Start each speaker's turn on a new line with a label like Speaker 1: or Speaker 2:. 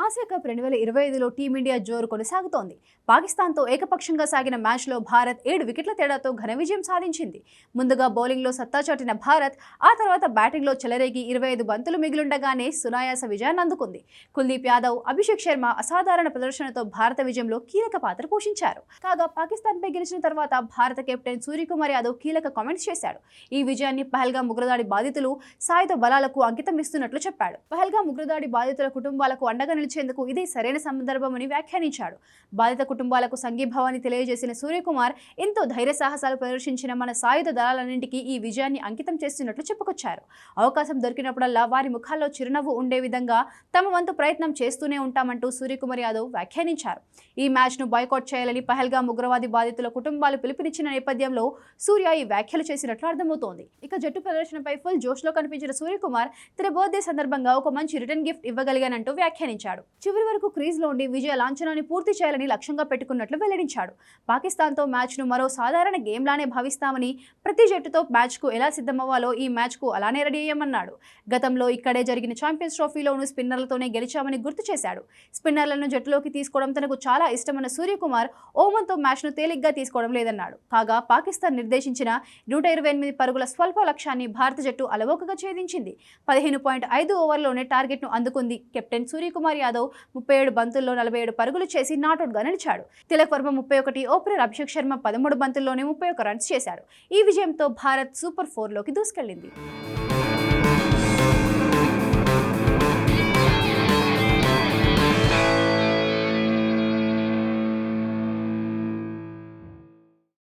Speaker 1: Asia cup 2025లో team India జోరు కొనసాగుతోంది. పాకిస్తాన్తో ఏకపక్షంగా సాగిన మ్యాచ్లో భారత్ 7 వికెట్ల తేడాతో ఘన విజయం సాధించింది. ముందుగా బౌలింగ్లో సత్తా చాటిన భారత్ ఆ తర్వాత బ్యాటింగ్లో చెలరేగి 25 బంతులు మిగిలుండగానే సునాయాస విజయాన్ని అందుకుంది. కుల్దీప్ యాదవ్, అభిషేక్ శర్మ అసాధారణ ప్రదర్శనతో భారత విజయంలో కీలక పాత్ర పోషించారు. కాగా పాకిస్తాన్పై గెలిచిన తర్వాత భారత కెప్టెన్ సూర్యకుమార్ యాదవ్ కీలక కామెంట్స్ చేశాడు. ఈ విజయాన్ని పహల్గామ్ ఉగ్రదాడి బాధితులు సాయుధ బలాలకు అంకితం ఇస్తున్నట్లు చెప్పాడు. పహల్గామ్ ఉగ్రదాడి బాధితుల కుటుంబాలకు అండగా నిలిచేందుకు ఇదే సరైన సందర్భమని వ్యాఖ్యానించాడు. బాధిత కుటుంబాలకు సంఘీభావాన్ని తెలియజేసిన సూర్యకుమార్ ఎంతో ధైర్య సాహసాలు ప్రదర్శించిన మన సాయుధ దళాలన్నింటికీ ఈ విజయాన్ని అంకితం చేస్తున్నట్లు చెప్పుకొచ్చారు. అవకాశం దొరికినప్పుడల్లా వారి ముఖాల్లో చిరునవ్వు ఉండే విధంగా తమ వంతు ప్రయత్నం చేస్తూనే ఉంటామంటూ సూర్యకుమార్ యాదవ్ వ్యాఖ్యానించారు. ఈ మ్యాచ్ను బాయ్కాట్ చేయాలని పహల్గామ్ ఉగ్రవాది బాధితుల కుటుంబాలు పిలుపునిచ్చిన నేపథ్యంలో సూర్య ఈ వ్యాఖ్యలు చేసినట్లు అర్థమవుతోంది. ఇక జట్టు ప్రదర్శనపై ఫుల్ జోష్లో కనిపించిన సూర్యకుమార్ తన బర్త్డే సందర్భంగా ఒక మంచి రిటర్న్ గిఫ్ట్ ఇవ్వగలిగానంటూ వ్యాఖ్యానించాడు. చివరి వరకు క్రీజ్లో ఉండి విజయ లాంఛనాన్ని పూర్తి చేయాలని లక్ష్యంగా పెట్టుకున్నట్లు వెల్లడించాడు. పాకిస్తాన్తో మ్యాచ్ను మరో సాధారణ గేమ్లానే భావిస్తామని, ప్రతి జట్టుతో మ్యాచ్కు ఎలా సిద్ధమవ్వాలో ఈ మ్యాచ్కు అలానే రెడీ అయ్యామన్నాడు. గతంలో ఇక్కడే జరిగిన ఛాంపియన్స్ ట్రోఫీలోనూ స్పిన్నర్లతోనే గెలిచామని గుర్తు చేశాడు. స్పిన్నర్లను జట్టులోకి తీసుకోవడం తనకు చాలా ఇష్టమన్న సూర్యకుమార్ ఓమన్తో మ్యాచ్ను తేలిగ్గా తీసుకోవడం లేదన్నాడు. కాగా పాకిస్తాన్ నిర్దేశించిన 128 పరుగుల స్వల్ప లక్ష్యాన్ని భారత జట్టు అలవోకగా ఛేదించింది. 15.5 ఓవర్లోనే టార్గెట్ను అందుకుంది. కెప్టెన్ సూర్యకుమార్ యాదవ్ 37 బంతుల్లో 47 పరుగులు చేసి నాటౌట్గా నిలిచాడు. తిలక్ వర్మ 31, ఓపెనర్ అభిషేక్ శర్మ 13 బంతుల్లోనే 31 రన్స్ చేశారు. ఈ విజయంతో భారత్ సూపర్ 4లోకి దూసుకెళ్లింది.